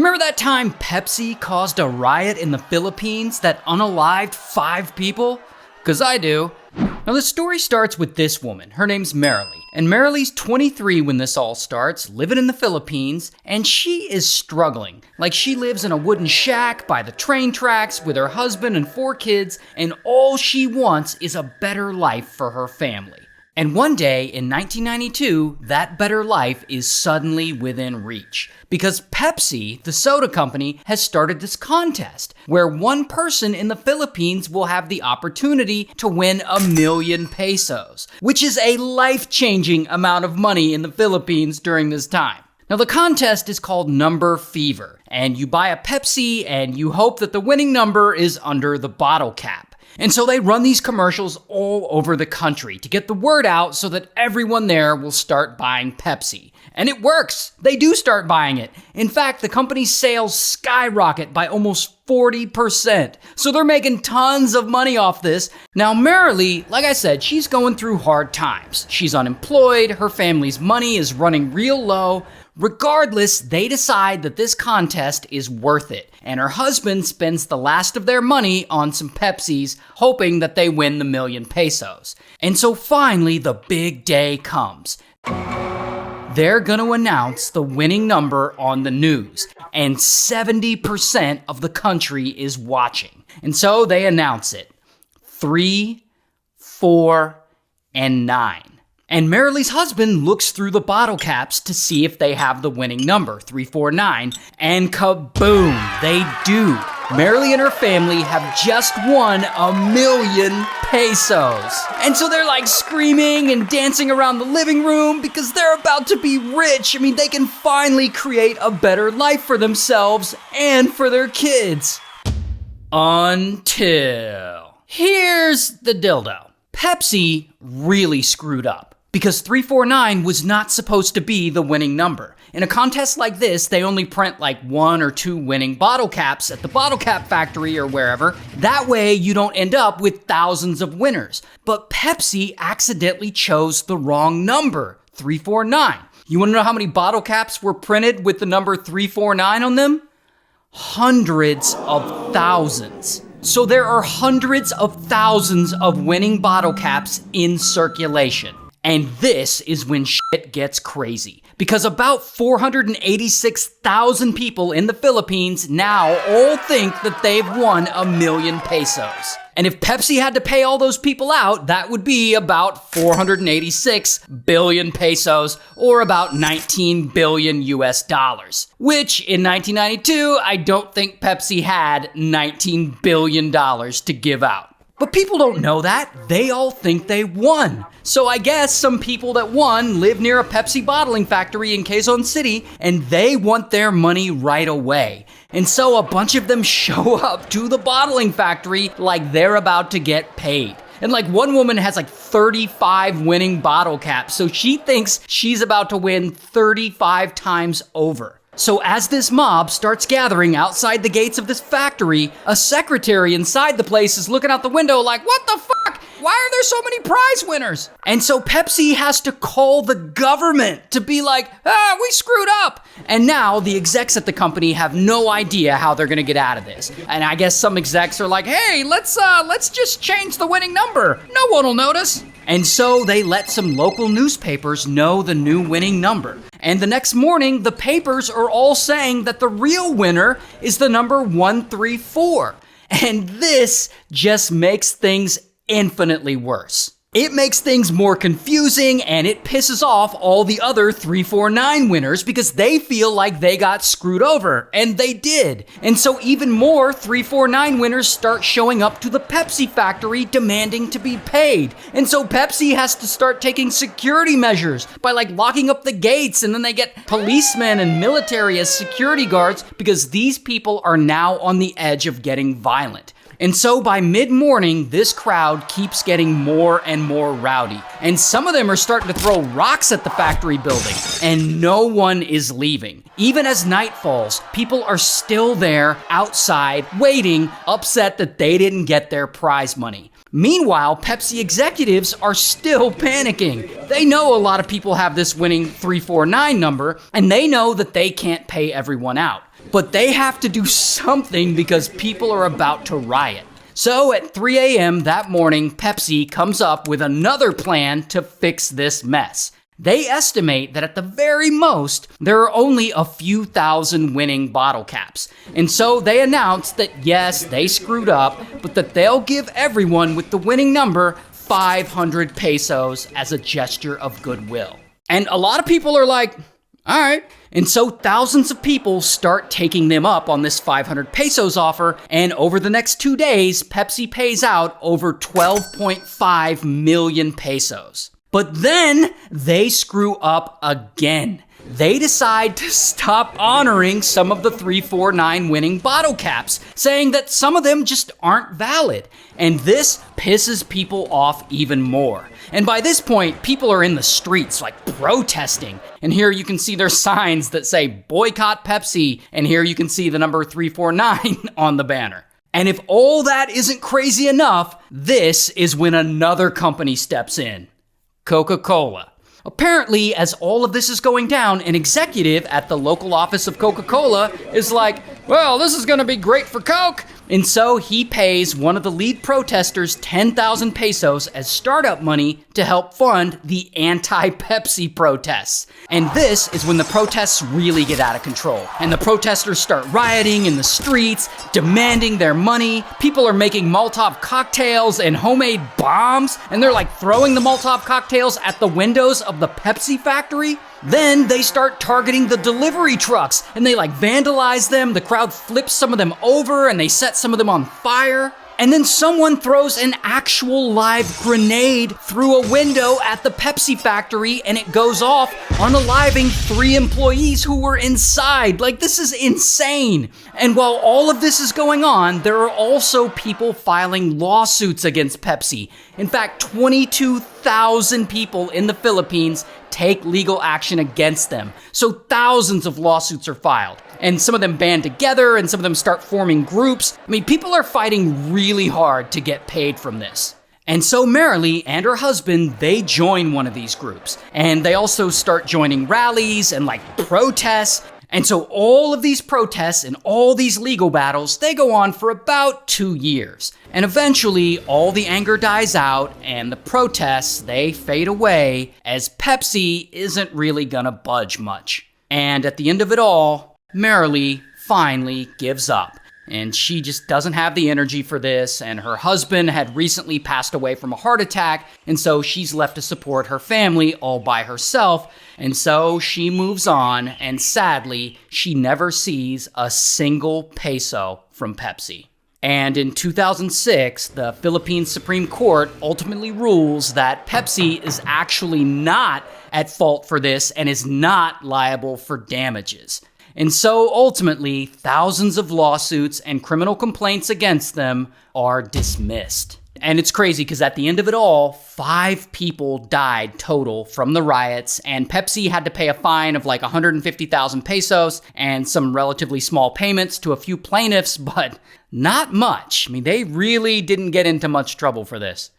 Remember that time Pepsi caused a riot in the Philippines that unalived 5 people? 'Cause I do. Now the story starts with this woman. Her name's Marilee. And Marilee's 23 when this all starts, living in the Philippines, and she is struggling. Like, she lives in a wooden shack by the train tracks with her husband and 4 kids, and all she wants is a better life for her family. And one day in 1992, that better life is suddenly within reach. Because Pepsi, the soda company, has started this contest where one person in the Philippines will have the opportunity to win 1,000,000 pesos, which is a life-changing amount of money in the Philippines during this time. Now the contest is called Number Fever, and you buy a Pepsi and you hope that the winning number is under the bottle cap. And so they run these commercials all over the country to get the word out so that everyone there will start buying Pepsi. And it works. They do start buying it. In fact, the company's sales skyrocket by almost 40%. So they're making tons of money off this. Now, Marilee, like I said, she's going through hard times. She's unemployed, her family's money is running real low. Regardless, they decide that this contest is worth it, and her husband spends the last of their money on some Pepsis, hoping that they win the 1,000,000 pesos. And so finally, the big day comes. They're gonna announce the winning number on the news, and 70% of the country is watching. And so they announce it. 3, 4, and 9. And Marilee's husband looks through the bottle caps to see if they have the winning number, 349, and kaboom, they do. Marilee and her family have just won 1,000,000 pesos. And so they're like screaming and dancing around the living room because they're about to be rich. I mean, they can finally create a better life for themselves and for their kids. Until here's the dildo. Pepsi really screwed up. Because 349 was not supposed to be the winning number. In a contest like this, they only print like 1 or 2 winning bottle caps at the bottle cap factory or wherever. That way you don't end up with thousands of winners. But Pepsi accidentally chose the wrong number, 349. You want to know how many bottle caps were printed with the number 349 on them? Hundreds of thousands. So there are hundreds of thousands of winning bottle caps in circulation. And this is when shit gets crazy. Because about 486,000 people in the Philippines now all think that they've won 1,000,000 pesos. And if Pepsi had to pay all those people out, that would be about 486 billion pesos, or about 19 billion US dollars. Which, in 1992, I don't think Pepsi had $19 billion to give out. But people don't know that. They all think they won. So I guess some people that won live near a Pepsi bottling factory in Quezon City, and they want their money right away. And so a bunch of them show up to the bottling factory like they're about to get paid. And like one woman has like 35 winning bottle caps, so she thinks she's about to win 35 times over. So as this mob starts gathering outside the gates of this factory, a secretary inside the place is looking out the window like, what the fuck? Why are there so many prize winners? And so Pepsi has to call the government to be like, we screwed up. And now the execs at the company have no idea how they're gonna get out of this. And I guess some execs are like, hey, let's just change the winning number. No one will notice. And so they let some local newspapers know the new winning number. And the next morning, the papers are all saying that the real winner is the number 134. And this just makes things infinitely worse. It makes things more confusing, and it pisses off all the other 349 winners because they feel like they got screwed over, and they did. And so even more 349 winners start showing up to the Pepsi factory demanding to be paid. And so Pepsi has to start taking security measures by like locking up the gates, and then they get policemen and military as security guards because these people are now on the edge of getting violent. And so by mid-morning, this crowd keeps getting more and more rowdy. And some of them are starting to throw rocks at the factory building. And no one is leaving. Even as night falls, people are still there outside, waiting, upset that they didn't get their prize money. Meanwhile, Pepsi executives are still panicking. They know a lot of people have this winning 349 number, and they know that they can't pay everyone out. But they have to do something because people are about to riot. So at 3 a.m. that morning, Pepsi comes up with another plan to fix this mess. They estimate that at the very most, there are only a few thousand winning bottle caps. And so they announce that yes, they screwed up, but that they'll give everyone with the winning number 500 pesos as a gesture of goodwill. And a lot of people are like, all right. And so thousands of people start taking them up on this 500 pesos offer, and over the next 2 days, Pepsi pays out over 12.5 million pesos. But then they screw up again. They decide to stop honoring some of the 349 winning bottle caps, saying that some of them just aren't valid. And this pisses people off even more. And by this point, people are in the streets, like protesting. And here you can see their signs that say boycott Pepsi. And here you can see the number 349 on the banner. And if all that isn't crazy enough, this is when another company steps in. Coca-Cola. Apparently, as all of this is going down, an executive at the local office of Coca-Cola is like, well, this is gonna be great for Coke. And so he pays one of the lead protesters 10,000 pesos as startup money to help fund the anti-Pepsi protests. And this is when the protests really get out of control. And the protesters start rioting in the streets, demanding their money. People are making Molotov cocktails and homemade bombs, and they're like throwing the Molotov cocktails at the windows of the Pepsi factory. Then they start targeting the delivery trucks, and they like vandalize them. The crowd flips some of them over, and they set some of them on fire. And then someone throws an actual live grenade through a window at the Pepsi factory, and it goes off, unaliving 3 employees who were inside. Like, this is insane. And while all of this is going on, there are also people filing lawsuits against Pepsi. In fact, 22,000 people in the Philippines take legal action against them. So thousands of lawsuits are filed. And some of them band together, and some of them start forming groups. I mean, people are fighting really hard to get paid from this. And so Marilee and her husband, they join one of these groups. And they also start joining rallies and like protests. And so all of these protests and all these legal battles, they go on for about 2 years. And eventually, all the anger dies out, and the protests, they fade away, as Pepsi isn't really gonna budge much. And at the end of it all, Marilee finally gives up. And she just doesn't have the energy for this, and her husband had recently passed away from a heart attack, and so she's left to support her family all by herself. And so she moves on, and sadly, she never sees a single peso from Pepsi. And in 2006, the Philippine Supreme Court ultimately rules that Pepsi is actually not at fault for this and is not liable for damages. And so ultimately, thousands of lawsuits and criminal complaints against them are dismissed. And it's crazy because at the end of it all, 5 people died total from the riots, and Pepsi had to pay a fine of like 150,000 pesos and some relatively small payments to a few plaintiffs, but not much. I mean, they really didn't get into much trouble for this.